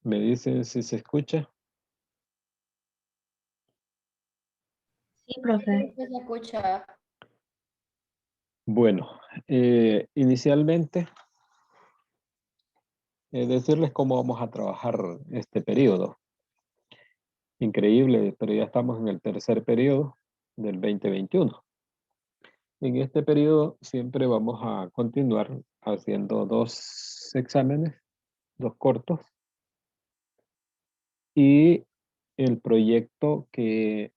¿Me dicen si se escucha? Sí, profe. Se escucha. Bueno, inicialmente decirles cómo vamos a trabajar este periodo. Increíble, pero ya estamos en el tercer periodo del 2021. En este periodo siempre vamos a continuar haciendo dos exámenes, dos cortos, y el proyecto que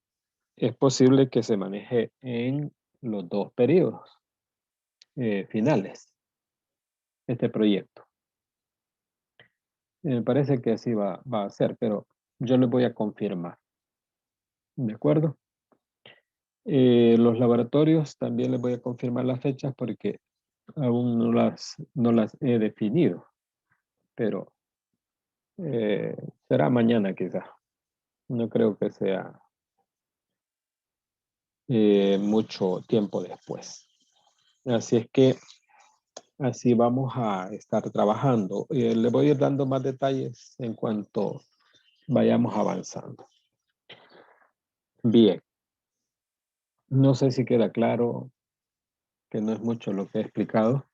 es posible que se maneje en los dos periodos finales, este proyecto. Me parece que así va a ser, pero yo les voy a confirmar. ¿De acuerdo? Los laboratorios también les voy a confirmar las fechas porque aún no las he definido, pero será mañana quizá. No creo que sea mucho tiempo después. Así es que así vamos a estar trabajando. Le voy a ir dando más detalles en cuanto vayamos avanzando. Bien. No sé si queda claro que no es mucho lo que he explicado.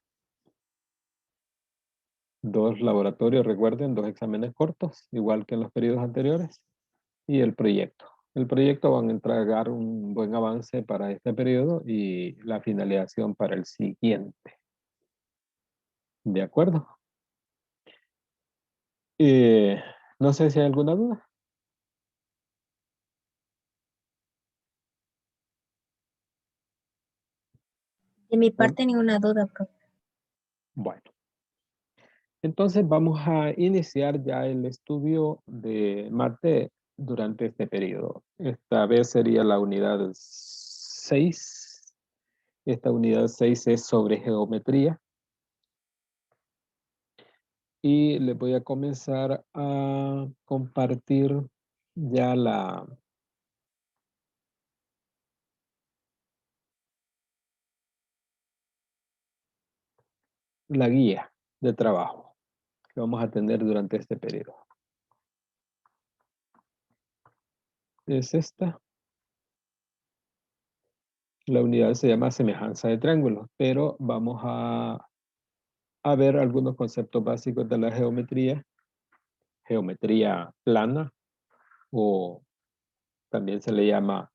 Dos laboratorios, recuerden, dos exámenes cortos, igual que en los periodos anteriores, y el proyecto. El proyecto van a entregar un buen avance para este periodo y la finalización para el siguiente. ¿De acuerdo? Eh, no sé si hay alguna duda. De mi ¿No? parte, ninguna duda, profe. Bueno, entonces vamos a iniciar ya el estudio de mate durante este periodo. Esta vez sería la unidad 6. Esta unidad 6 es sobre geometría. Y les voy a comenzar a compartir ya la guía de trabajo que vamos a tener durante este periodo. Es esta. La unidad se llama semejanza de triángulos, pero vamos a ver algunos conceptos básicos de la geometría. Geometría plana o también se le llama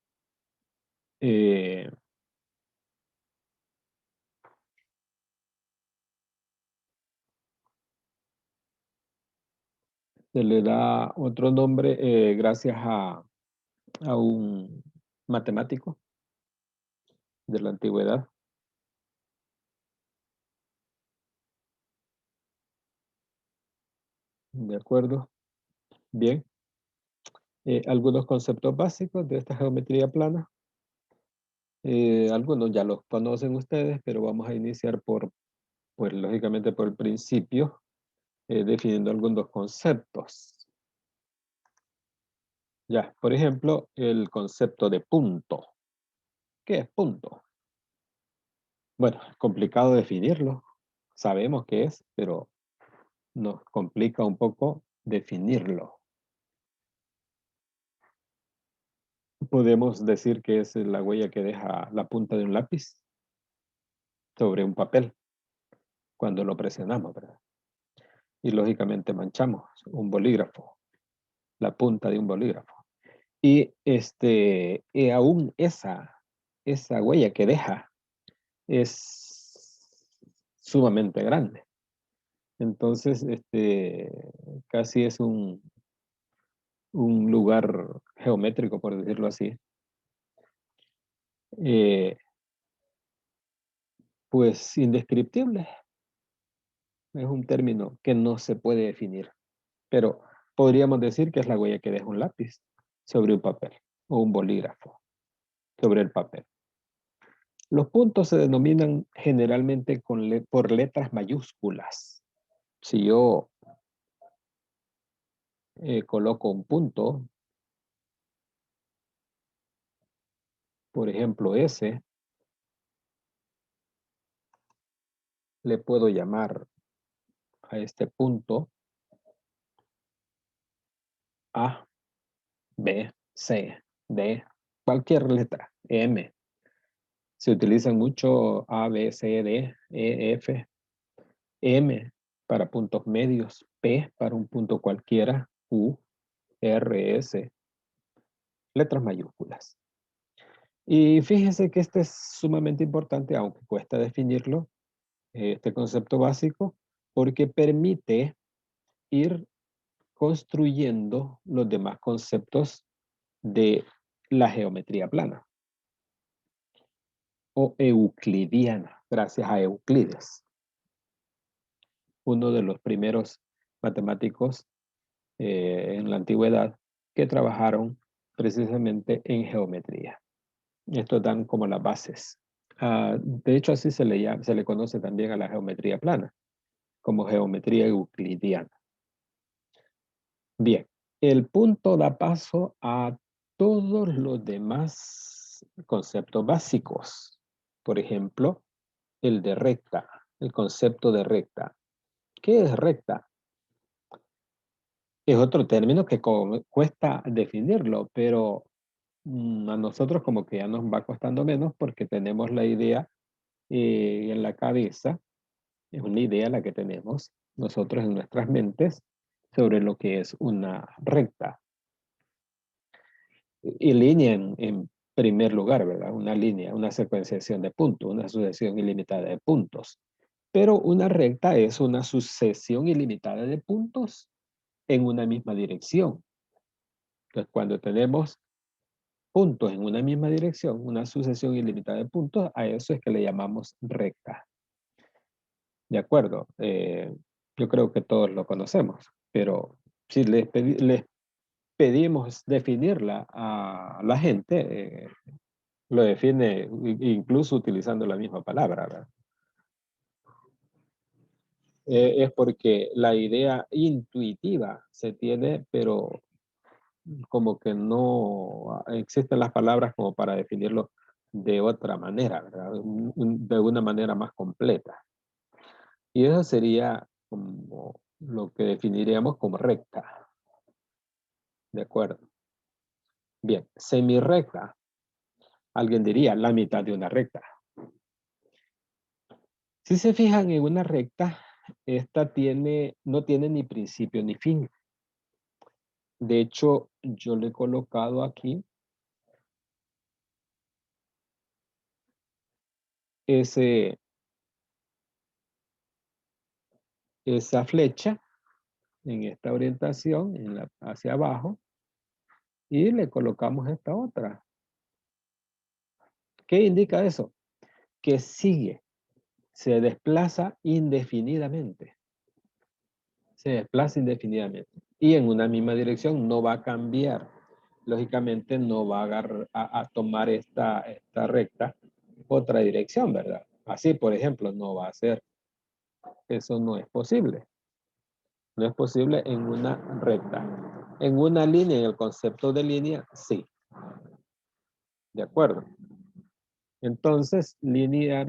eh, se le da otro nombre gracias a un matemático de la antigüedad. ¿De acuerdo? Bien. Algunos conceptos básicos de esta geometría plana. Algunos ya los conocen ustedes, pero vamos a iniciar pues lógicamente por el principio, definiendo algunos conceptos. Ya, por ejemplo, el concepto de punto. ¿Qué es punto? Bueno, es complicado definirlo. Sabemos qué es, pero nos complica un poco definirlo. Podemos decir que es la huella que deja la punta de un lápiz sobre un papel cuando lo presionamos, ¿verdad? Y lógicamente manchamos un bolígrafo, la punta de un bolígrafo. Y aún esa huella que deja es sumamente grande. Entonces, casi es un lugar geométrico, por decirlo así, eh, pues indescriptible. Es un término que no se puede definir, pero podríamos decir que es la huella que deja un lápiz sobre un papel o un bolígrafo sobre el papel. Los puntos se denominan generalmente por letras mayúsculas. Si yo coloco un punto, por ejemplo S, le puedo llamar a este punto A, B, C, D, cualquier letra, M. Se utilizan mucho A, B, C, D, E, F, M para puntos medios, P para un punto cualquiera, U, R, S, letras mayúsculas. Y fíjese que este es sumamente importante, aunque cuesta definirlo, este concepto básico, porque permite ir construyendo los demás conceptos de la geometría plana o euclidiana, gracias a Euclides, uno de los primeros matemáticos en la antigüedad que trabajaron precisamente en geometría. Estos dan como las bases. De hecho, así se le conoce también a la geometría plana, como geometría euclidiana. Bien, el punto da paso a todos los demás conceptos básicos. Por ejemplo, el de recta, el concepto de recta. ¿Qué es recta? Es otro término que cuesta definirlo, pero a nosotros como que ya nos va costando menos porque tenemos la idea en la cabeza, es una idea la que tenemos nosotros en nuestras mentes sobre lo que es una recta. Y línea en primer lugar, ¿verdad? Una línea, una secuenciación de puntos, una sucesión ilimitada de puntos. Pero una recta es una sucesión ilimitada de puntos en una misma dirección. Entonces, cuando tenemos puntos en una misma dirección, una sucesión ilimitada de puntos, a eso es que le llamamos recta. ¿De acuerdo? Yo creo que todos lo conocemos, pero si les pedimos definirla a la gente, lo define incluso utilizando la misma palabra, ¿verdad? Es porque la idea intuitiva se tiene, pero como que no existen las palabras como para definirlo de otra manera, ¿verdad? De una manera más completa. Y eso sería como lo que definiríamos como recta. ¿De acuerdo? Bien, semirrecta. Alguien diría la mitad de una recta. Si se fijan en una recta, esta no tiene ni principio ni fin. De hecho, yo le he colocado aquí esa flecha en esta orientación, hacia abajo, y le colocamos esta otra. ¿Qué indica eso? Que sigue, se desplaza indefinidamente. Se desplaza indefinidamente. Y en una misma dirección no va a cambiar. Lógicamente no va a tomar esta recta otra dirección, ¿verdad? Así, por ejemplo, no va a ser. Eso no es posible. No es posible en una recta. En una línea, en el concepto de línea, sí. ¿De acuerdo? Entonces, línea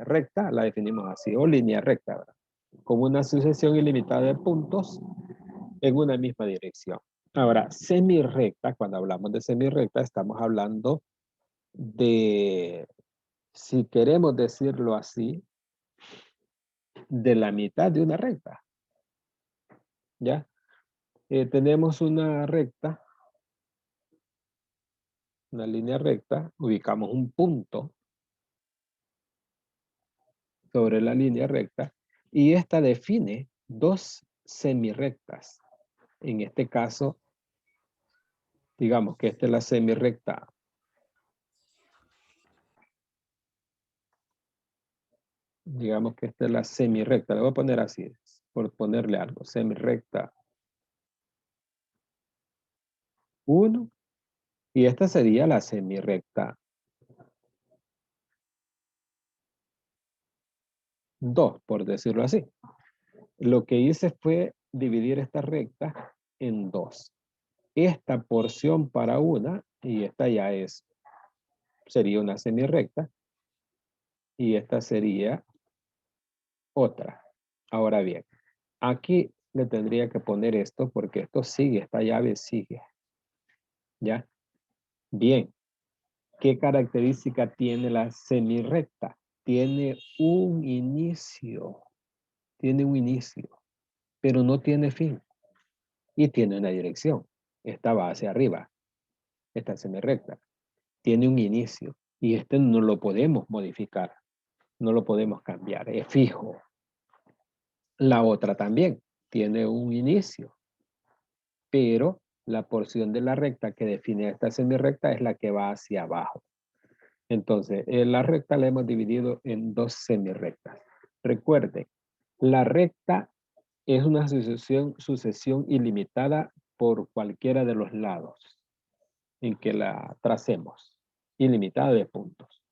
recta la definimos así, o línea recta, ¿verdad? Como una sucesión ilimitada de puntos en una misma dirección. Ahora, semirrecta, cuando hablamos de semirrecta, estamos hablando de, si queremos decirlo así, de la mitad de una recta. ¿Ya? Tenemos una recta, una línea recta, ubicamos un punto sobre la línea recta y esta define dos semirrectas. En este caso, digamos que esta es la semirrecta. Digamos que esta es la semirrecta. Le voy a poner así, por ponerle algo. Semirrecta 1. Y esta sería la semirrecta 2, por decirlo así. Lo que hice fue dividir esta recta en dos. Esta porción para una, y esta ya sería una semirrecta, y esta sería otra. Ahora bien, aquí le tendría que poner esto porque esto sigue, esta llave sigue. ¿Ya? Bien. ¿Qué característica tiene la semirrecta? Tiene un inicio. Tiene un inicio, pero no tiene fin. Y tiene una dirección. Esta va hacia arriba. Esta semirrecta. Tiene un inicio. Y este no lo podemos modificar. No lo podemos cambiar. Es fijo. La otra también. Tiene un inicio. Pero la porción de la recta que define esta semirrecta es la que va hacia abajo. Entonces, la recta la hemos dividido en dos semirrectas. Recuerden, la recta es una sucesión ilimitada por cualquiera de los lados en que la tracemos, ilimitada de puntos.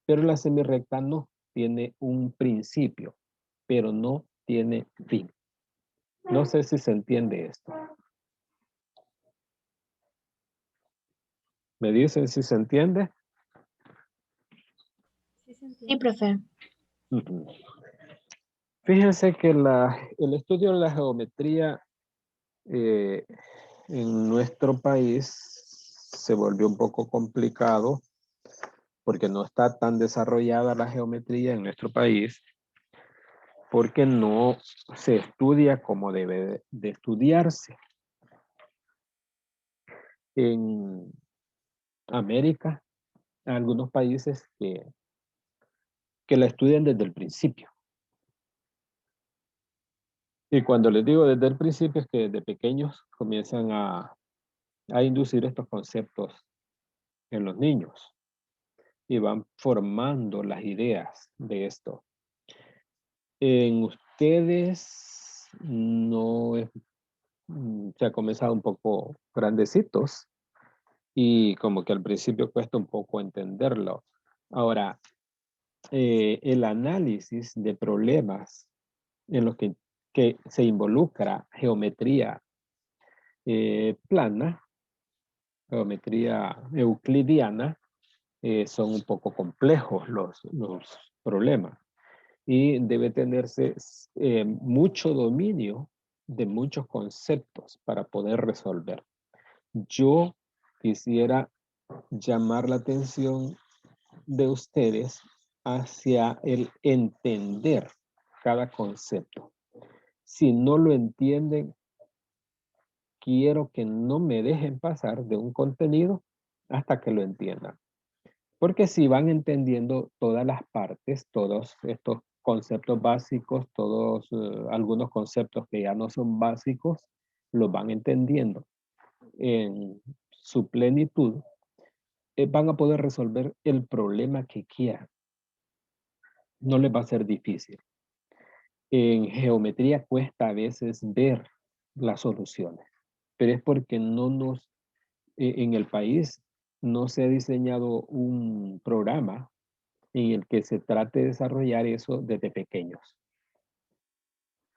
Pero la semirrecta no, tiene un principio, pero no tiene fin. No sé si se entiende esto. ¿Me dicen si se entiende? Sí, profe. Ujú. Fíjense que el estudio de la geometría eh, en nuestro país se volvió un poco complicado porque no está tan desarrollada la geometría en nuestro país, porque no se estudia como debe de estudiarse. En América, hay algunos países que la estudian desde el principio. Y cuando les digo desde el principio es que desde pequeños comienzan a inducir estos conceptos en los niños y van formando las ideas de esto. En ustedes no es, se ha comenzado un poco grandecitos y como que al principio cuesta un poco entenderlo. Ahora, el análisis de problemas en los que se involucra geometría plana, geometría euclidiana, son un poco complejos los problemas y debe tenerse mucho dominio de muchos conceptos para poder resolver. Yo quisiera llamar la atención de ustedes hacia el entender cada concepto. Si no lo entienden, quiero que no me dejen pasar de un contenido hasta que lo entiendan. Porque si van entendiendo todas las partes, todos estos conceptos básicos, todos algunos conceptos que ya no son básicos, los van entendiendo en su plenitud, van a poder resolver el problema que quieran. No les va a ser difícil. En geometría cuesta a veces ver las soluciones, pero es porque no nos, en el país no se ha diseñado un programa en el que se trate de desarrollar eso desde pequeños.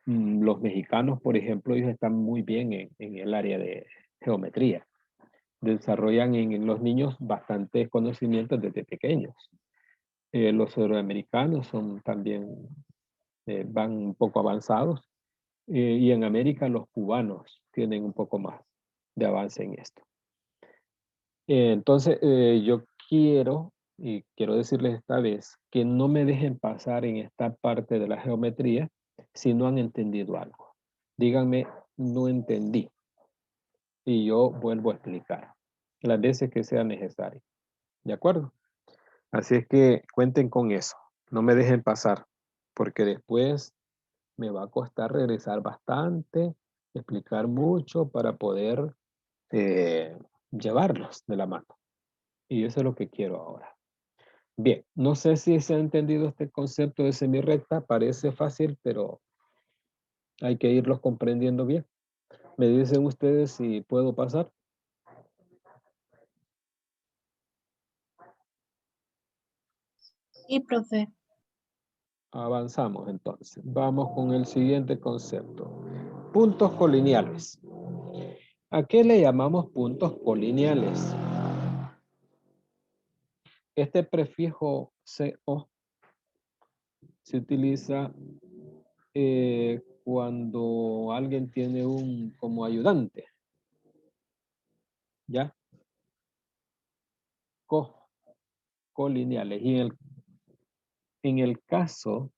Los mexicanos, por ejemplo, ellos están muy bien en el área de geometría. Desarrollan en los niños bastantes conocimientos desde pequeños. Los euroamericanos son también, van un poco avanzados. Y en América los cubanos tienen un poco más de avance en esto. Entonces, yo quiero decirles esta vez, que no me dejen pasar en esta parte de la geometría si no han entendido algo. Díganme, no entendí. Y yo vuelvo a explicar las veces que sea necesario. ¿De acuerdo? Así es que cuenten con eso. No me dejen pasar, porque después me va a costar regresar bastante, explicar mucho para poder eh, llevarlos de la mano. Y eso es lo que quiero ahora. Bien, no sé si se ha entendido este concepto de semirrecta, parece fácil, pero hay que irlos comprendiendo bien. ¿Me dicen ustedes si puedo pasar? Sí, profe. Avanzamos entonces. Vamos con el siguiente concepto. Puntos colineales. ¿A qué le llamamos puntos colineales? Este prefijo CO se utiliza cuando alguien tiene un como ayudante, ¿ya? Colineales. Y en el caso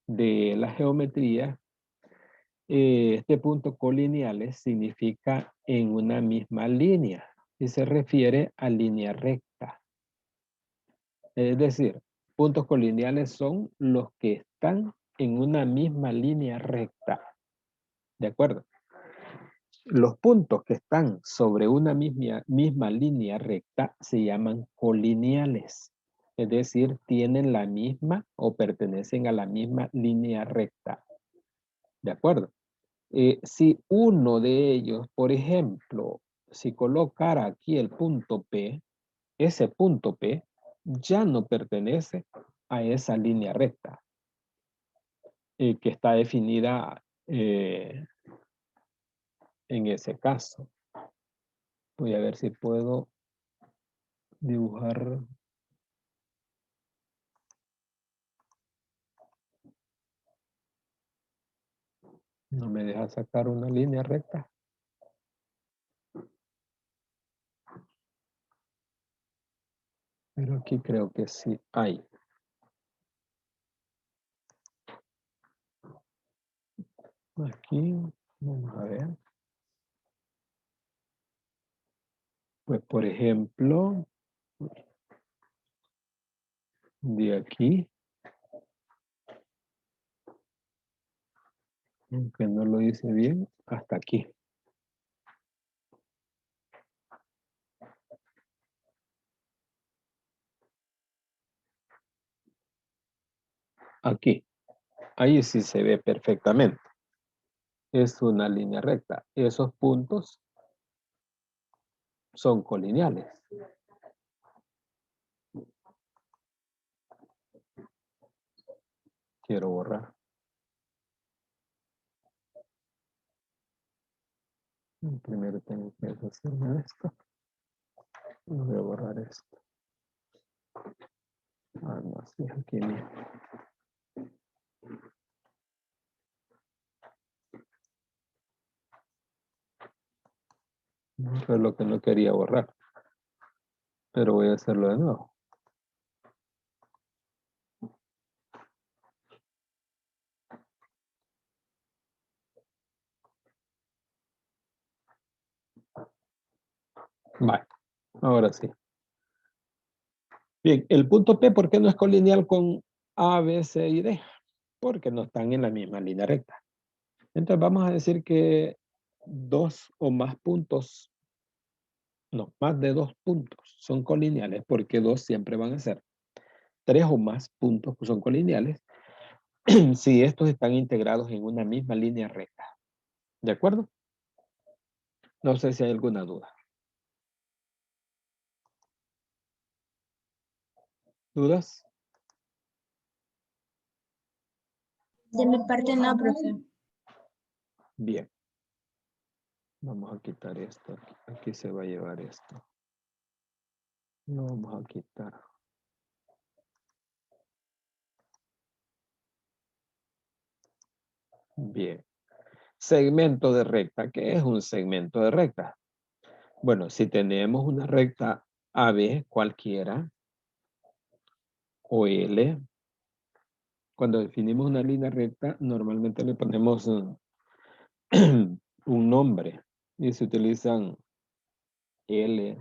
de la geometría, este punto colineales significa en una misma línea y se refiere a línea recta. Es decir, puntos colineales son los que están en una misma línea recta. ¿De acuerdo? Los puntos que están sobre una misma línea recta se llaman colineales. Es decir, tienen la misma o pertenecen a la misma línea recta. ¿De acuerdo? Si uno de ellos, por ejemplo, si colocara aquí el punto P, ese punto P ya no pertenece a esa línea recta que está definida en ese caso. Voy a ver si puedo dibujar. No me deja sacar una línea recta. Pero aquí creo que sí hay. Aquí, vamos a ver. Pues por ejemplo, de aquí, aunque no lo hice bien, hasta aquí. Aquí. Ahí sí se ve perfectamente. Es una línea recta. Esos puntos son colineales. Quiero borrar. Primero tengo que hacerme esto. Voy a borrar esto. Ah, no, sí, aquí mismo. Eso es lo que no quería borrar. Pero voy a hacerlo de nuevo. Vale, ahora sí. Bien, el punto P, ¿por qué no es colineal con A, B, C y D? Porque no están en la misma línea recta. Entonces vamos a decir que dos o más puntos, no, más de dos puntos son colineales, porque dos siempre van a ser. Tres o más puntos son colineales si estos están integrados en una misma línea recta. ¿De acuerdo? No sé si hay alguna duda. ¿Dudas? De mi parte no, profe. Bien. Vamos a quitar esto. Aquí se va a llevar esto. Lo vamos a quitar. Bien. Segmento de recta. ¿Qué es un segmento de recta? Bueno, si tenemos una recta AB cualquiera o L, cuando definimos una línea recta, normalmente le ponemos un nombre y se utilizan L,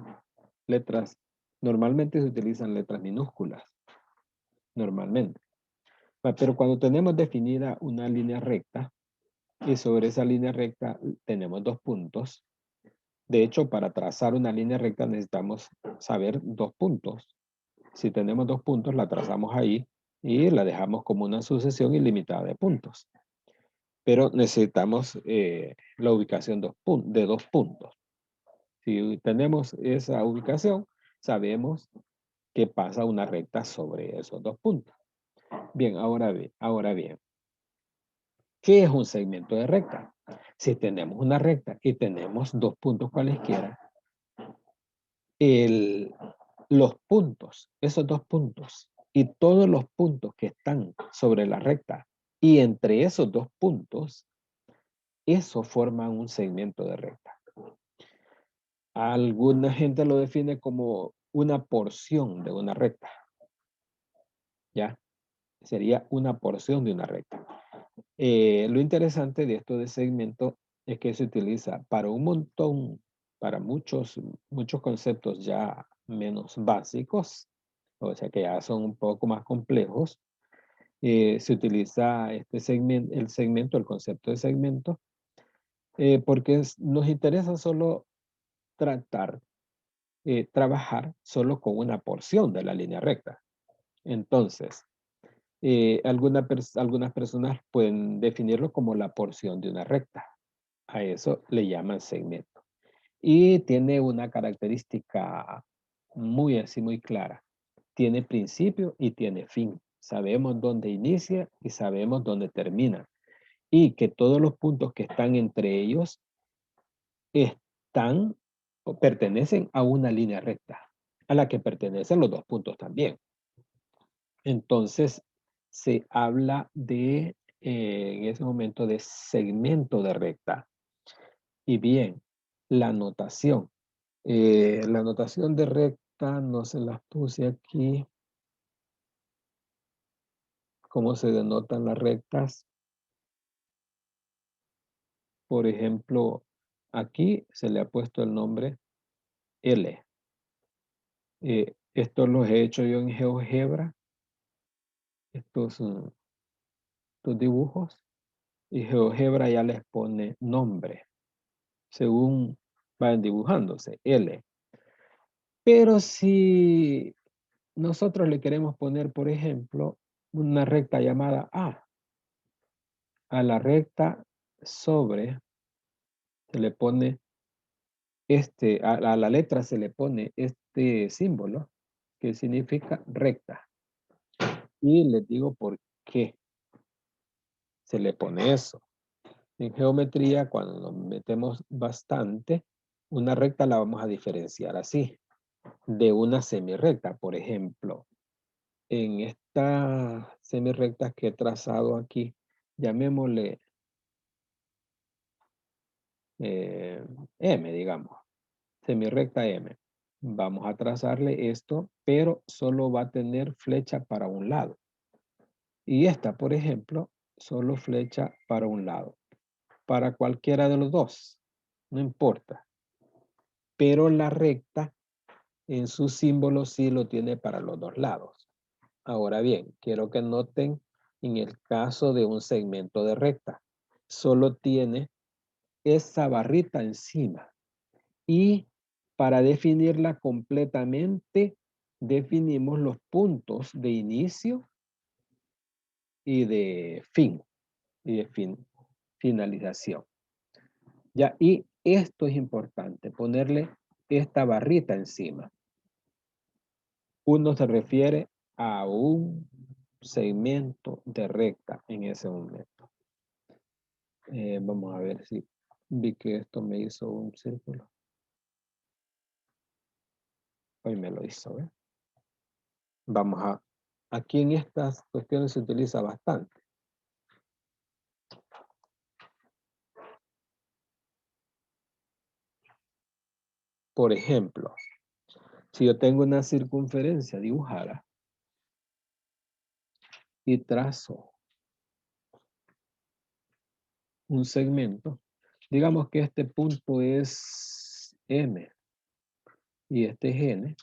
letras, normalmente se utilizan letras minúsculas, normalmente. Pero cuando tenemos definida una línea recta y sobre esa línea recta tenemos dos puntos, de hecho, para trazar una línea recta necesitamos saber dos puntos. Si tenemos dos puntos, la trazamos ahí y la dejamos como una sucesión ilimitada de puntos. Pero necesitamos la ubicación de dos puntos. Si tenemos esa ubicación, sabemos que pasa una recta sobre esos dos puntos. Bien, ahora bien, ¿qué es un segmento de recta? Si tenemos una recta y tenemos dos puntos cualesquiera, los puntos, esos dos puntos y todos los puntos que están sobre la recta y entre esos dos puntos eso forma un segmento de recta. Alguna gente lo define como una porción de una recta. ¿Ya? Sería una porción de una recta. Lo interesante de esto de segmento es que se utiliza para un montón, para muchos conceptos ya menos básicos, o sea que ya son un poco más complejos. Se utiliza este segmento, el concepto de segmento, porque nos interesa solo tratar, trabajar solo con una porción de la línea recta. Entonces, algunas personas pueden definirlo como la porción de una recta. A eso le llaman segmento. Y tiene una característica muy así, muy clara. Tiene principio y tiene fin. Sabemos dónde inicia y sabemos dónde termina. Y que todos los puntos que están entre ellos están o pertenecen a una línea recta, a la que pertenecen los dos puntos también. Entonces, se habla de, en ese momento, de segmento de recta. Y bien, la notación. La notación de recta no se las puse aquí. ¿Cómo se denotan las rectas? Por ejemplo, aquí se le ha puesto el nombre L. Esto los he hecho yo en GeoGebra, estos dibujos, y GeoGebra ya les pone nombre, según van dibujándose, L. Pero si nosotros le queremos poner, por ejemplo, una recta llamada a la recta sobre, se le pone a la letra se le pone este símbolo que significa recta. Y les digo por qué se le pone eso. En geometría, cuando nos metemos bastante, una recta la vamos a diferenciar así, de una semirrecta. Por ejemplo, en esta semirrecta que he trazado aquí, llamémosle M, digamos, semirrecta M. Vamos a trazarle esto, pero solo va a tener flecha para un lado. Y esta, por ejemplo, solo flecha para un lado. Para cualquiera de los dos, no importa. Pero la recta en su símbolo sí lo tiene para los dos lados. Ahora bien, quiero que noten en el caso de un segmento de recta, solo tiene esa barrita encima. Y para definirla completamente, definimos los puntos de inicio y de fin, y de finalización. Ya, y esto es importante, ponerle esta barrita encima. Uno se refiere a un segmento de recta en ese momento. Vamos a ver si vi que esto me hizo un círculo. Hoy me lo hizo, ¿eh? Vamos a, aquí en estas cuestiones se utiliza bastante. Por ejemplo, si yo tengo una circunferencia dibujada y trazo un segmento, digamos que este punto es M y este es N,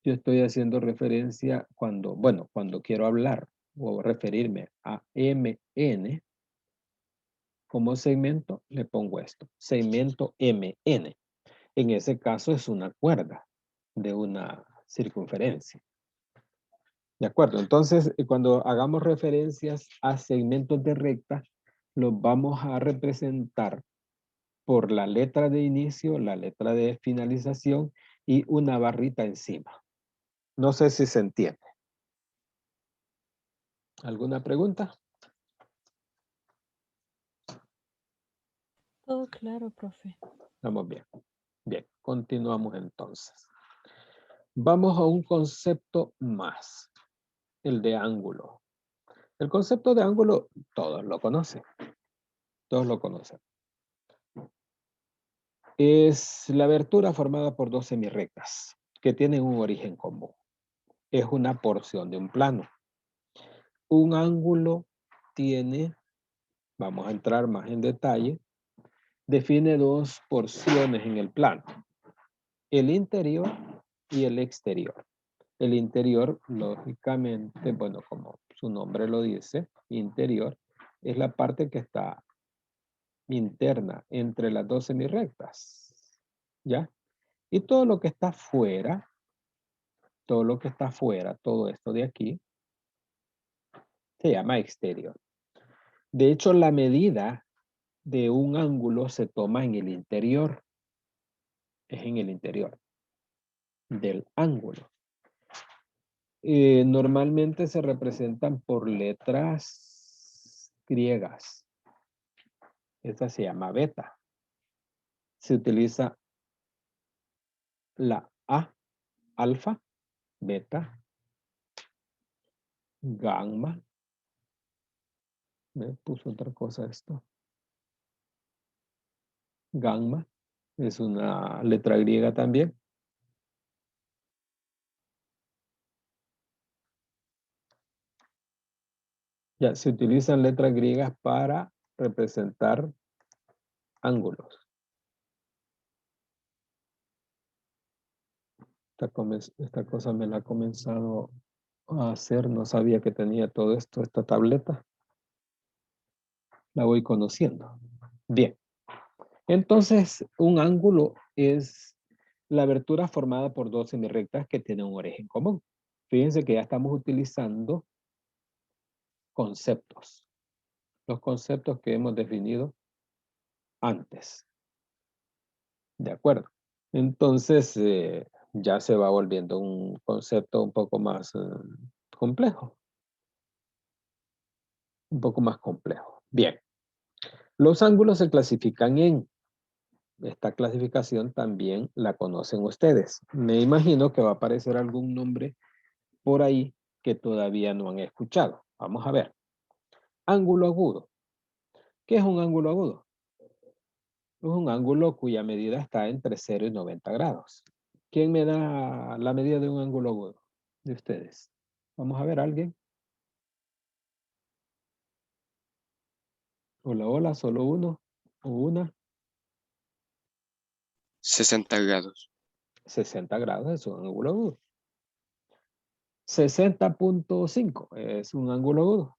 yo estoy haciendo referencia cuando quiero hablar o referirme a MN como segmento, le pongo esto, segmento MN. En ese caso es una cuerda de una circunferencia. ¿De acuerdo? Entonces, cuando hagamos referencias a segmentos de recta, los vamos a representar por la letra de inicio, la letra de finalización y una barrita encima. No sé si se entiende. ¿Alguna pregunta? Todo claro, profe. Estamos bien. Bien, continuamos entonces. Vamos a un concepto más, el de ángulo. El concepto de ángulo todos lo conocen. Todos lo conocen. Es la abertura formada por dos semirrectas que tienen un origen común. Es una porción de un plano. Un ángulo tiene, vamos a entrar más en detalle, define dos porciones en el plano. El interior y el exterior. El interior, lógicamente, bueno, como su nombre lo dice, interior, es la parte que está interna entre las dos semirrectas. ¿Ya? Y todo lo que está fuera, todo esto de aquí, se llama exterior. De hecho, la medida de un ángulo se toma en el interior. Es en el interior del ángulo. Normalmente se representan por letras griegas. Esta se llama beta. Se utiliza la A, alfa, beta, gamma. Me puso otra cosa esto. Gamma es una letra griega también. Ya, se utilizan letras griegas para representar ángulos. Esta cosa me la ha comenzado a hacer, no sabía que tenía todo esto, esta tableta. La voy conociendo. Bien, entonces un ángulo es la abertura formada por dos semirrectas que tienen un origen común. Fíjense que ya estamos utilizando conceptos, los conceptos que hemos definido antes. ¿De acuerdo? Entonces, ya se va volviendo un concepto un poco más complejo. Un poco más complejo. Bien. Los ángulos se clasifican en... Esta clasificación también la conocen ustedes. Me imagino que va a aparecer algún nombre por ahí que todavía no han escuchado. Vamos a ver. Ángulo agudo. ¿Qué es un ángulo agudo? Es un ángulo cuya medida está entre 0 y 90 grados. ¿Quién me da la medida de un ángulo agudo? De ustedes. Vamos a ver, ¿alguien? Hola, hola, solo uno o una. 60 grados. 60 grados es un ángulo agudo. 60.5 es un ángulo agudo.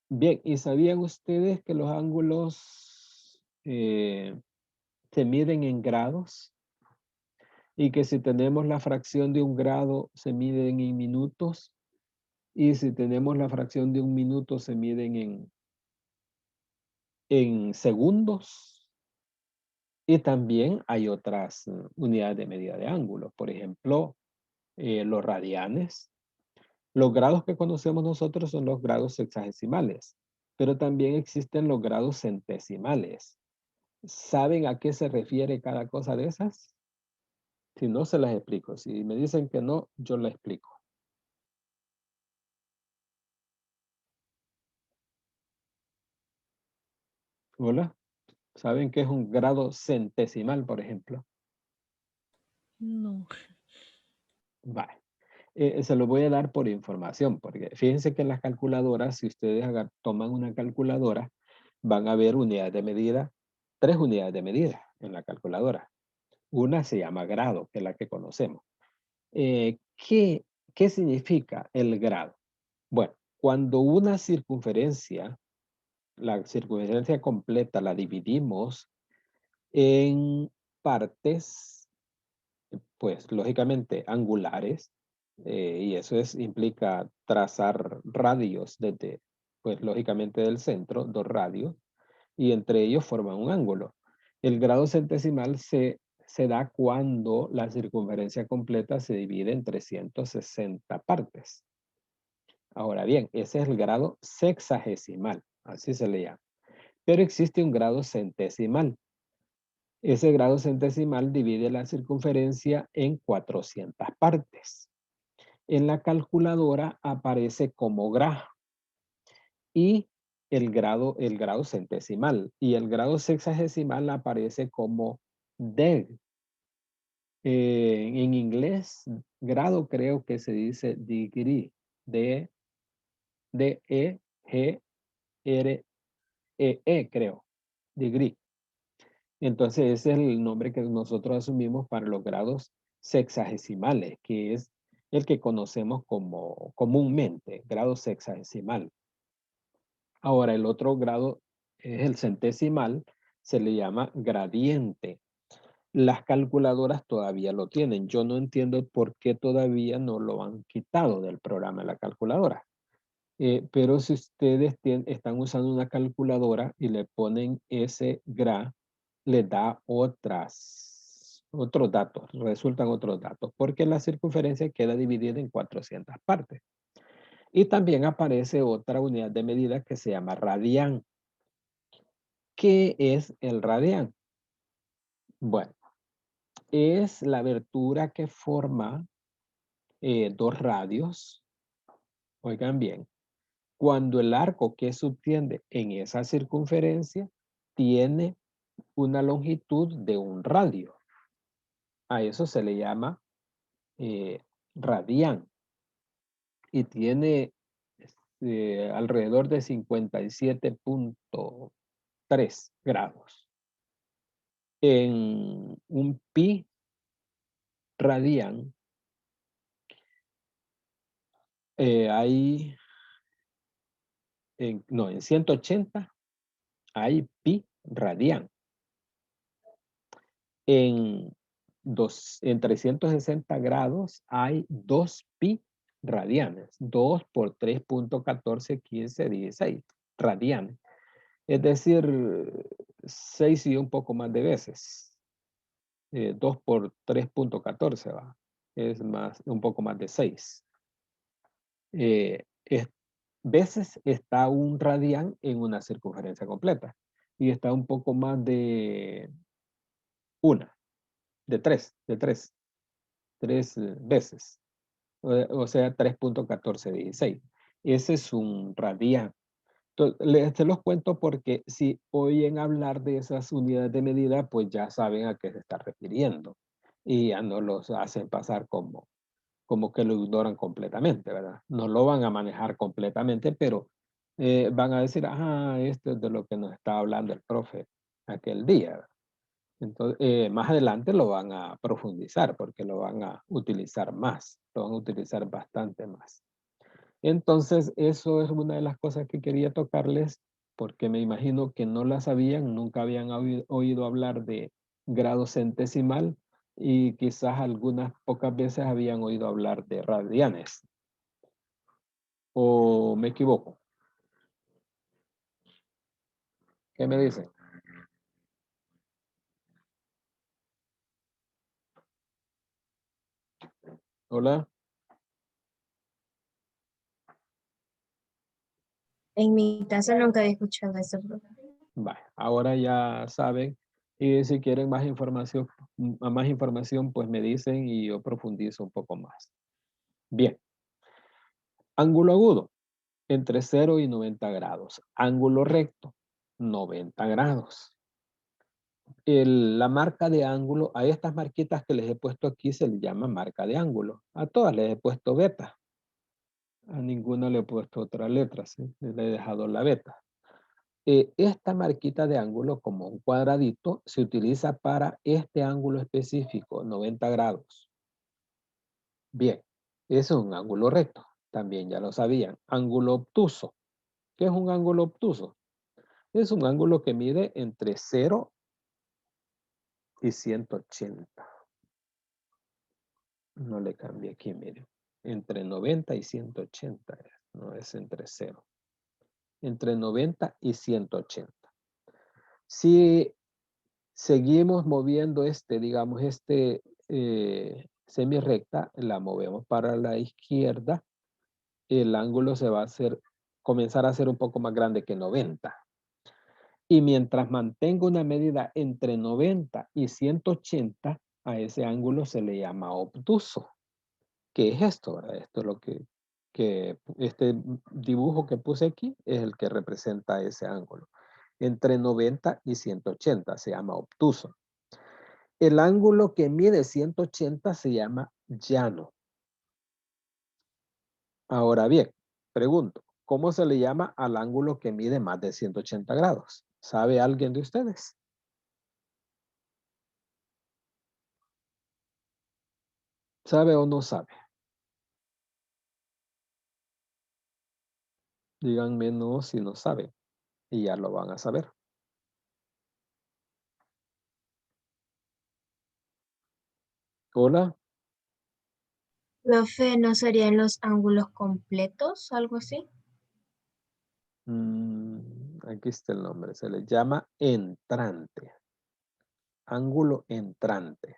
Bien, ¿y sabían ustedes que los ángulos se miden en grados? Y que si tenemos la fracción de un grado se miden en minutos. Y si tenemos la fracción de un minuto se miden en segundos. Y también hay otras unidades de medida de ángulo. Por ejemplo, los radianes. Los grados que conocemos nosotros son los grados sexagesimales, pero también existen los grados centesimales. ¿Saben a qué se refiere cada cosa de esas? Si no, se las explico. Si me dicen que no, yo la explico. Hola. ¿Saben qué es un grado centesimal, por ejemplo? No. Vale. Se lo voy a dar por información, porque fíjense que en las calculadoras, si ustedes toman una calculadora, van a ver unidades de medida, 3 unidades de medida en la calculadora. Una se llama grado, que es la que conocemos. ¿Qué significa el grado? Bueno, cuando una circunferencia, la circunferencia completa la dividimos en partes, pues lógicamente angulares, y eso implica trazar radios desde, pues lógicamente del centro, 2 radios, y entre ellos forman un ángulo. El grado centesimal se da cuando la circunferencia completa se divide en 360 partes. Ahora bien, ese es el grado sexagesimal, así se le llama. Pero existe un grado centesimal. Ese grado centesimal divide la circunferencia en 400 partes. En la calculadora aparece como grado. Y el grado centesimal. Y el grado sexagesimal aparece como deg. En inglés, grado creo que se dice degree. D-E-G-R-E-E, creo. Degree. Entonces ese es el nombre que nosotros asumimos para los grados sexagesimales, que es el que conocemos como comúnmente, grado sexagesimal. Ahora el otro grado es el centesimal, se le llama gradiente. Las calculadoras todavía lo tienen. Yo no entiendo por qué todavía no lo han quitado del programa de la calculadora. Pero si ustedes están usando una calculadora y le ponen ese gra, le da otros datos, resultan otros datos, porque la circunferencia queda dividida en 400 partes. Y también aparece otra unidad de medida que se llama radián. ¿Qué es el radián? Bueno, es la abertura que forma dos radios. Oigan bien, cuando el arco que subtiende en esa circunferencia tiene una longitud de un radio. A eso se le llama radián. Y tiene alrededor de 57.3 grados. En un pi radián hay, en 180 hay pi radián. En 360 grados hay 2 pi radianes. 2 por 3.141516 radianes. Es decir, 6 y un poco más de veces. 2 por 3.14 va. Es más, un poco más de 6. Veces está un radián en una circunferencia completa. Y está un poco más de tres veces. O sea, 3.1416. Ese es un radián. Se los cuento porque si oyen hablar de esas unidades de medida, pues ya saben a qué se está refiriendo. Y ya no los hacen pasar como que lo ignoran completamente, ¿verdad? No lo van a manejar completamente, pero van a decir, ah, esto es de lo que nos estaba hablando el profe aquel día, ¿verdad? Entonces, más adelante lo van a profundizar porque lo van a utilizar más, lo van a utilizar bastante más. Entonces, eso es una de las cosas que quería tocarles porque me imagino que no la sabían, nunca habían oído hablar de grado centesimal y quizás algunas pocas veces habían oído hablar de radianes. ¿O me equivoco? ¿Qué me dicen? Hola. En mi caso nunca había escuchado eso, profe. Vale, ahora ya saben. Y si quieren más información, pues me dicen y yo profundizo un poco más. Bien. Ángulo agudo, entre 0 y 90 grados. Ángulo recto, 90 grados. La marca de ángulo, a estas marquitas que les he puesto aquí se les llama marca de ángulo. A todas les he puesto beta. A ninguna le he puesto otra letra, ¿sí? Le he dejado la beta. Esta marquita de ángulo como un cuadradito se utiliza para este ángulo específico, 90 grados. Bien, es un ángulo recto. También ya lo sabían. Ángulo obtuso. ¿Qué es un ángulo obtuso? Es un ángulo que mide entre 0 y 180. No le cambié aquí, miren. Entre 90 y 180. No es entre 0. Entre 90 y 180. Si seguimos moviendo digamos, semi-recta, la movemos para la izquierda, el ángulo se va a comenzar a ser un poco más grande que 90. Y mientras mantenga una medida entre 90 y 180, a ese ángulo se le llama obtuso. ¿Qué es esto? Esto es lo que que este dibujo que puse aquí es el que representa ese ángulo. Entre 90 y 180 se llama obtuso. El ángulo que mide 180 se llama llano. Ahora bien, pregunto, ¿cómo se le llama al ángulo que mide más de 180 grados? ¿Sabe alguien de ustedes? ¿Sabe o no sabe? Díganme no si no saben y ya lo van a saber. Hola. Profe, ¿no serían los ángulos completos, algo así? Aquí está el nombre. Se le llama entrante. Ángulo entrante.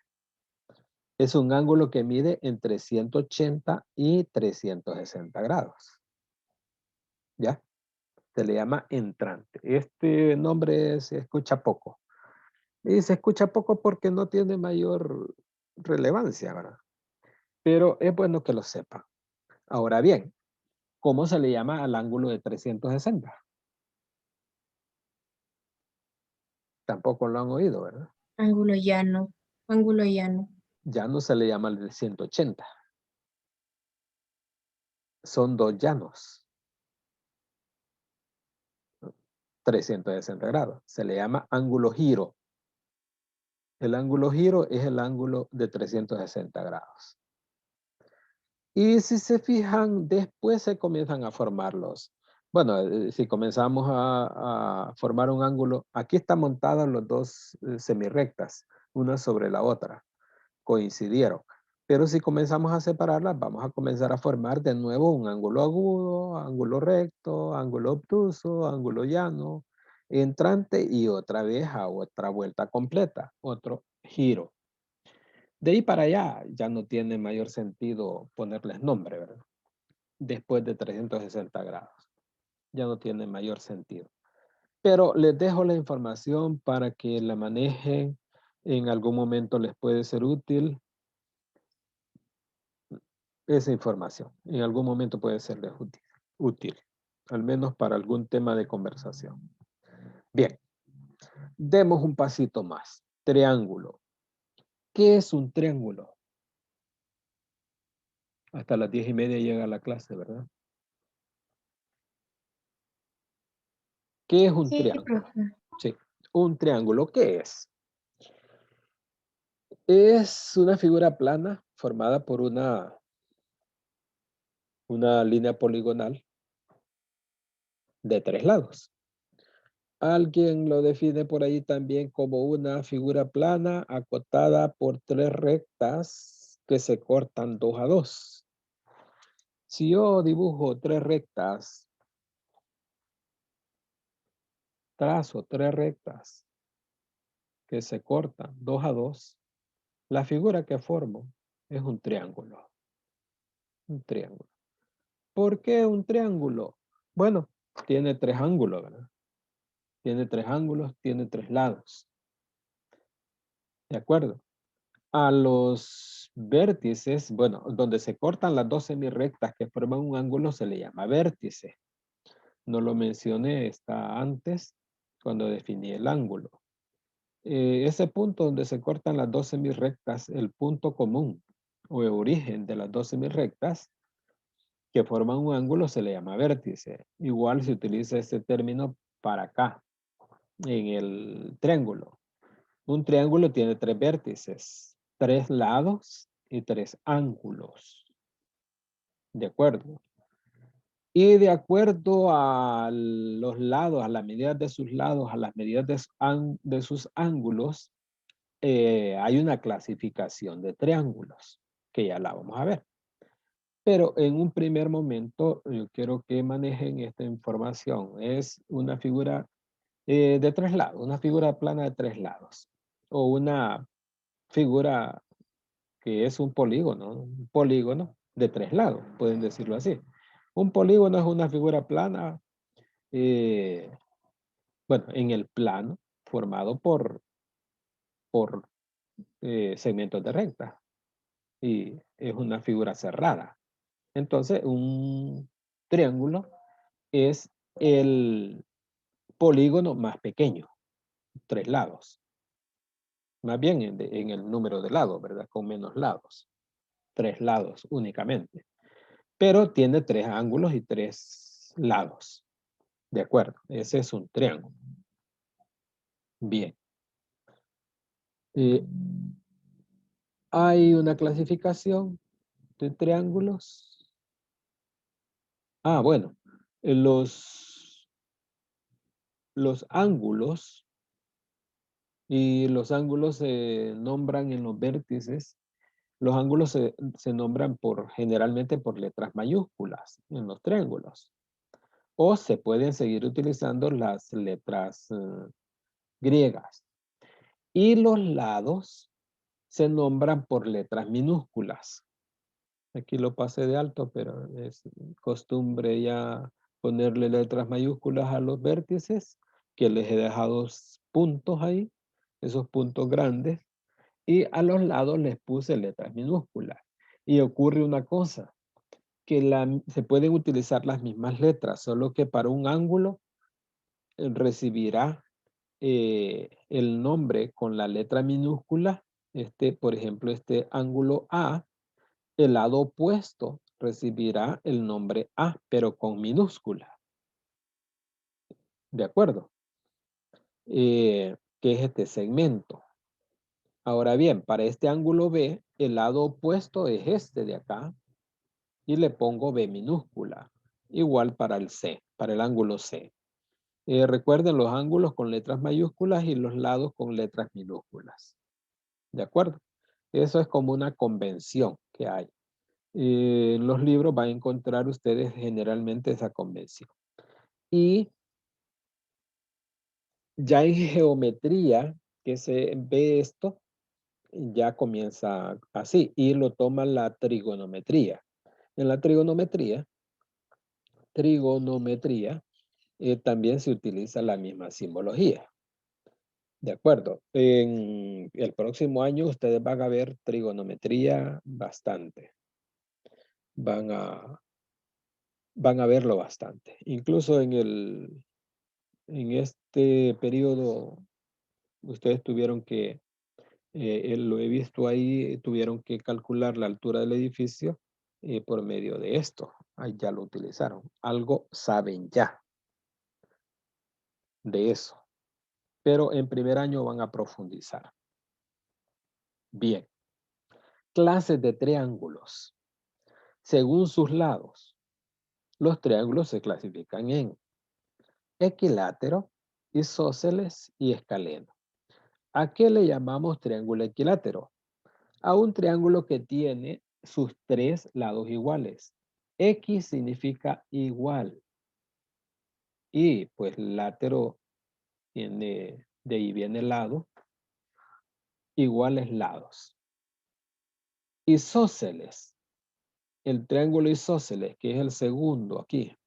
Es un ángulo que mide entre 180 y 360 grados. ¿Ya? Se le llama entrante. Este nombre se escucha poco. Y se escucha poco porque no tiene mayor relevancia, ¿verdad? Pero es bueno que lo sepan. Ahora bien, ¿cómo se le llama al ángulo de 360? Tampoco lo han oído, ¿verdad? Ángulo llano, ángulo llano. Ya no se le llama el de 180. Son dos llanos. 360 grados. Se le llama ángulo giro. El ángulo giro es el ángulo de 360 grados. Y si se fijan, después se comienzan a formar los. Bueno, si comenzamos a formar un ángulo, aquí están montadas los dos semirrectas, una sobre la otra. Coincidieron. Pero si comenzamos a separarlas, vamos a comenzar a formar de nuevo un ángulo agudo, ángulo recto, ángulo obtuso, ángulo llano, entrante y otra vez a otra vuelta completa, otro giro. De ahí para allá ya no tiene mayor sentido ponerles nombre, ¿verdad? Después de 360 grados. Ya no tiene mayor sentido. Pero les dejo la información para que la manejen. En algún momento les puede ser útil esa información. En algún momento puede serles útil, al menos para algún tema de conversación. Bien, demos un pasito más. Triángulo. ¿Qué es un triángulo? Hasta las 10:30 llega la clase, ¿verdad? ¿Qué es un Sí, triángulo? profe. Sí, un triángulo, ¿qué es? Es una figura plana formada por una línea poligonal de 3 lados. Alguien lo define por ahí también como una figura plana acotada por 3 rectas que se cortan 2 a 2. Si yo dibujo 3 rectas, trazo 3 rectas que se cortan 2 a 2, la figura que formo es un triángulo. Un triángulo. ¿Por qué un triángulo? Bueno, tiene 3 ángulos, ¿verdad? Tiene 3 ángulos, tiene 3 lados. ¿De acuerdo? A los vértices, bueno, donde se cortan las dos semirrectas que forman un ángulo se le llama vértice. No lo mencioné, está antes cuando definí el ángulo. Ese punto donde se cortan las dos semirrectas, el punto común o el origen de las dos semirrectas que forman un ángulo se le llama vértice. Igual se utiliza este término para acá, en el triángulo. Un triángulo tiene 3 vértices, 3 lados y 3 ángulos. ¿De acuerdo? Y de acuerdo a los lados, a las medidas de sus lados, a las medidas de sus ángulos, hay una clasificación de triángulos, que ya la vamos a ver. Pero en un primer momento, yo quiero que manejen esta información. Es una figura de 3 lados, una figura plana de 3 lados. O una figura que es un polígono de 3 lados, pueden decirlo así. Un polígono es una figura plana, eh, bueno, en el plano, formado por segmentos de recta. Y es una figura cerrada. Entonces, un triángulo es el polígono más pequeño, 3 lados. Más bien en el número de lados, ¿verdad? Con menos lados. 3 lados únicamente. Pero tiene 3 ángulos y 3 lados. De acuerdo, ese es un triángulo. Bien. Hay una clasificación de triángulos. Ah, bueno. Los ángulos y los ángulos se nombran en los vértices. Los ángulos se nombran generalmente por letras mayúsculas en los triángulos. O se pueden seguir utilizando las letras griegas. Y los lados se nombran por letras minúsculas. Aquí lo pasé de alto, pero es costumbre ya ponerle letras mayúsculas a los vértices, que les he dejado puntos ahí, esos puntos grandes, y a los lados les puse letras minúsculas. Y ocurre una cosa, que se pueden utilizar las mismas letras, solo que para un ángulo recibirá el nombre con la letra minúscula. Por ejemplo, este ángulo A, el lado opuesto recibirá el nombre A, pero con minúscula. ¿De acuerdo? Que es este segmento. Ahora bien, para este ángulo B, el lado opuesto es este de acá, y le pongo B minúscula. Igual para el C, para el ángulo C. Recuerden los ángulos con letras mayúsculas y los lados con letras minúsculas. ¿De acuerdo? Eso es como una convención que hay. En los libros van a encontrar ustedes generalmente esa convención. Y ya en geometría, que se ve esto, ya comienza así. Y lo toma la trigonometría. En la trigonometría también se utiliza la misma simbología. De acuerdo. En el próximo año ustedes van a ver trigonometría bastante. Van a verlo bastante. Incluso en este periodo, ustedes tuvieron que, lo he visto ahí, tuvieron que calcular la altura del edificio por medio de esto. Ahí ya lo utilizaron. Algo saben ya de eso. Pero en primer año van a profundizar. Bien. Clases de triángulos. Según sus lados, los triángulos se clasifican en equilátero, isósceles y escaleno. ¿A qué le llamamos triángulo equilátero? A un triángulo que tiene sus 3 lados iguales. X significa igual. Y pues látero tiene, de ahí viene lado, iguales lados. Isósceles. El triángulo isósceles, que es el segundo aquí.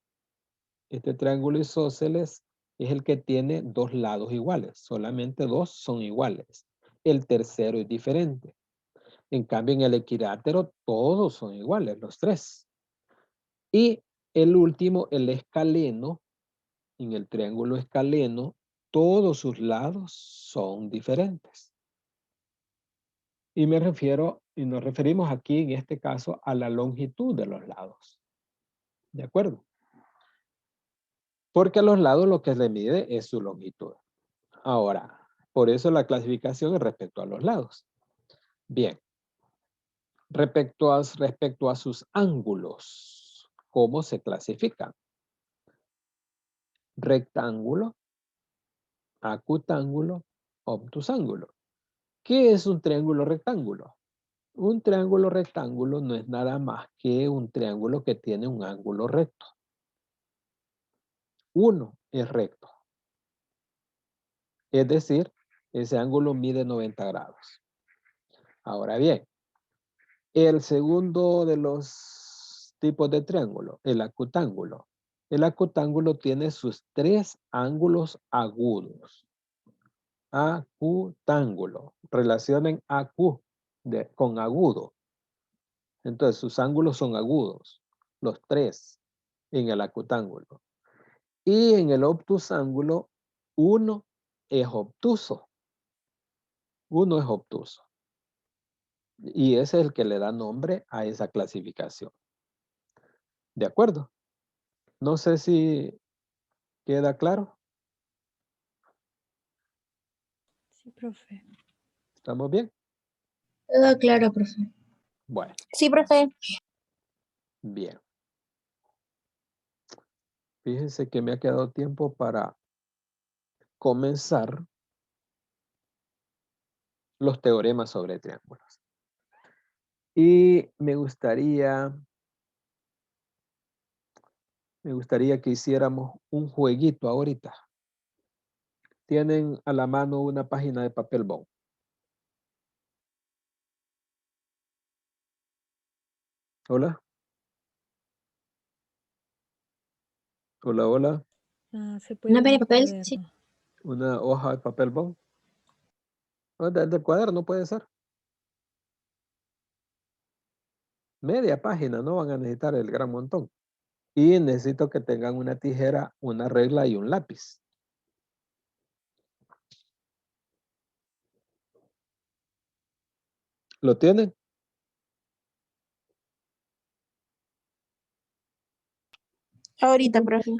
Este triángulo isósceles es el que tiene 2 lados iguales. Solamente 2 son iguales. El tercero es diferente. En cambio, en el equilátero, todos son iguales, los 3. Y el último, el escaleno, en el triángulo escaleno, todos sus lados son diferentes. Y nos referimos aquí, en este caso, a la longitud de los lados. ¿De acuerdo? Porque a los lados lo que se le mide es su longitud. Ahora, por eso la clasificación es respecto a los lados. Bien. Respecto a sus ángulos, ¿cómo se clasifican? Rectángulo, acutángulo, obtusángulo. ¿Qué es un triángulo rectángulo? Un triángulo rectángulo no es nada más que un triángulo que tiene un ángulo recto. Uno es recto. Es decir, ese ángulo mide 90 grados. Ahora bien, el segundo de los tipos de triángulo, el acutángulo. El acutángulo tiene sus 3 ángulos agudos. Acutángulo. Relacionen acu con agudo. Entonces, sus ángulos son agudos. los tres en el acutángulo. Y en el obtusángulo, uno es obtuso. Uno es obtuso. Y ese es el que le da nombre a esa clasificación. ¿De acuerdo? No sé si queda claro. Sí, profe. ¿Estamos bien? Todo claro, profe. Bueno, Sí, profe. bien. Fíjense que me ha quedado tiempo para comenzar los teoremas sobre triángulos. Y me gustaría que hiciéramos un jueguito ahorita. Tienen a la mano una página de papel bond. Hola. Hola, hola. Ah, se puede Una en página un de papel, cuaderno. sí. Una hoja de papel bond. Del cuaderno puede ser. Media página, no van a necesitar el gran montón. Y necesito que tengan una tijera, una regla y un lápiz. ¿Lo tienen? Ahorita, profe.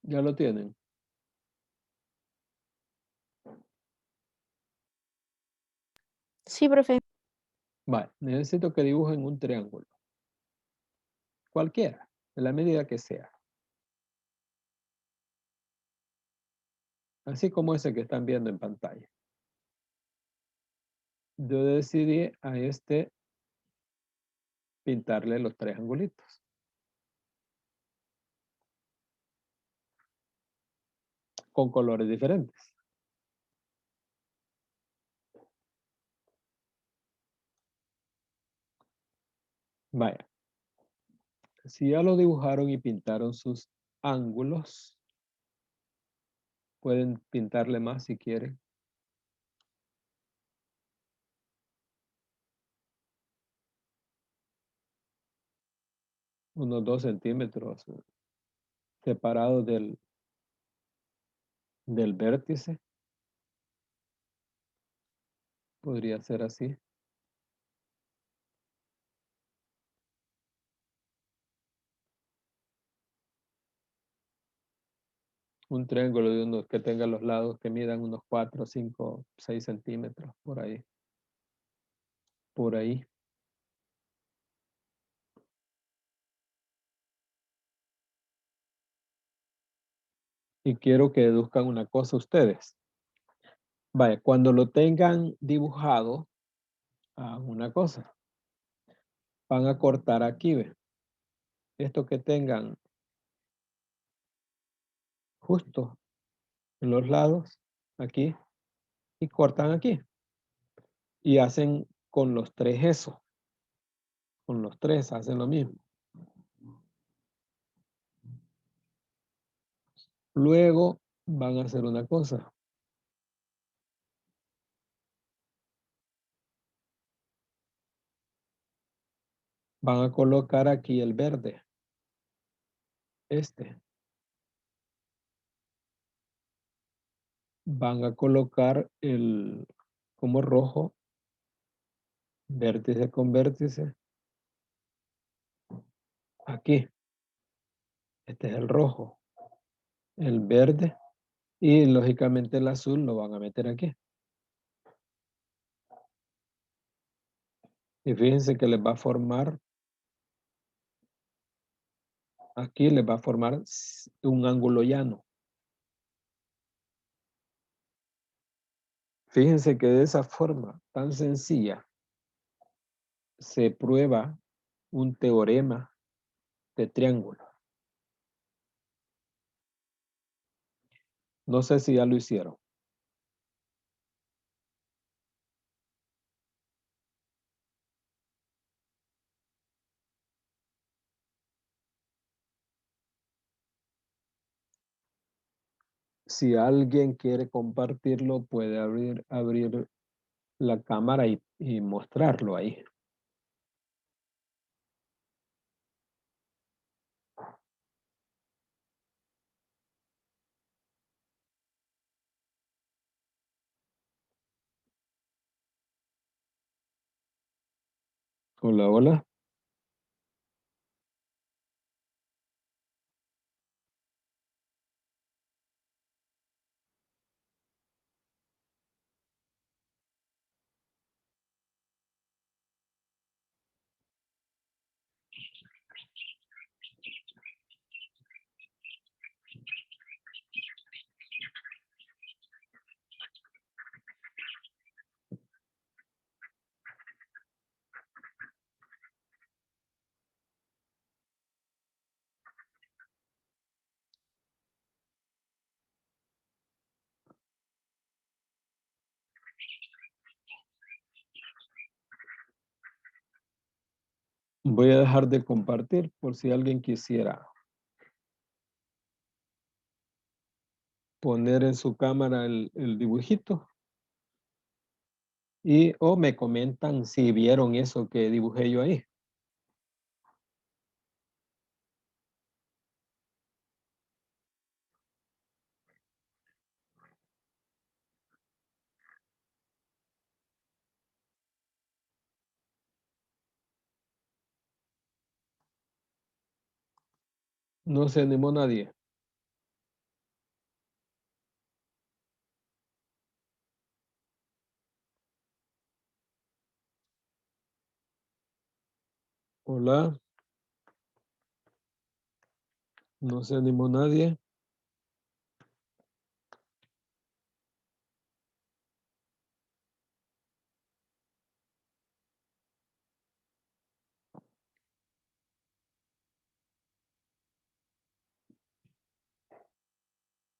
Ya lo tienen. Sí, profe. Vale, necesito que dibujen un triángulo. Cualquiera, de la medida que sea. Así como ese que están viendo en pantalla. Yo decidí a este pintarle los tres angulitos. Con colores diferentes. Vaya. Si ya lo dibujaron y pintaron sus ángulos, pueden pintarle más si quieren. Unos 2 centímetros separados del vértice. Podría ser así. Un triángulo de unos que tenga los lados que midan unos 4, 5, 6 centímetros, por ahí. Por ahí. Y quiero que deduzcan una cosa ustedes. Vaya, cuando lo tengan dibujado, hagan una cosa. Van a cortar aquí, ¿ve? Esto que tengan justo en los lados, aquí, y cortan aquí. Y hacen con los tres eso. Con los tres hacen lo mismo. Luego van a hacer una cosa. Van a colocar aquí el verde. Este. Van a colocar el como rojo, vértice con vértice. Aquí. Este es el rojo. El verde. Y lógicamente el azul lo van a meter aquí. Y fíjense que les va a formar aquí les va a formar un ángulo llano. Fíjense que de esa forma tan sencilla se prueba un teorema de triángulo. No sé si ya lo hicieron. Si alguien quiere compartirlo, puede abrir la cámara y mostrarlo ahí. Hola, hola. Voy a dejar de compartir por si alguien quisiera poner en su cámara el dibujito. O me comentan si vieron eso que dibujé yo ahí. No se animó nadie. Hola. No se animó nadie.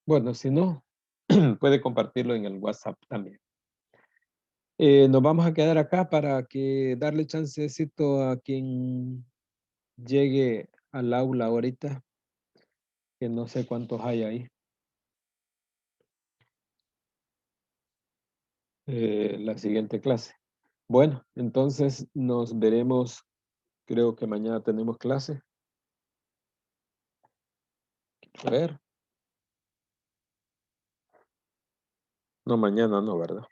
Bueno, si no, puede compartirlo en el WhatsApp también. Nos vamos a quedar acá para que darle chancecito a quien llegue al aula ahorita, que no sé cuántos hay ahí. La siguiente clase. Bueno, entonces nos veremos, creo que mañana tenemos clase. A ver. No, mañana no, ¿verdad?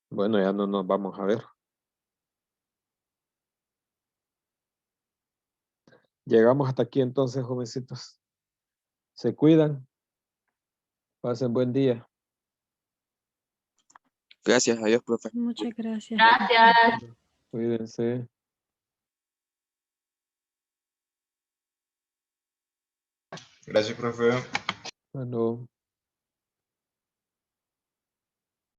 Bueno, ya no nos vamos a ver. Llegamos hasta aquí entonces, jovencitos. Se cuidan. Pasen buen día. Gracias, adiós, profe. Muchas gracias. Gracias. Cuídense. Gracias, profe. Bueno.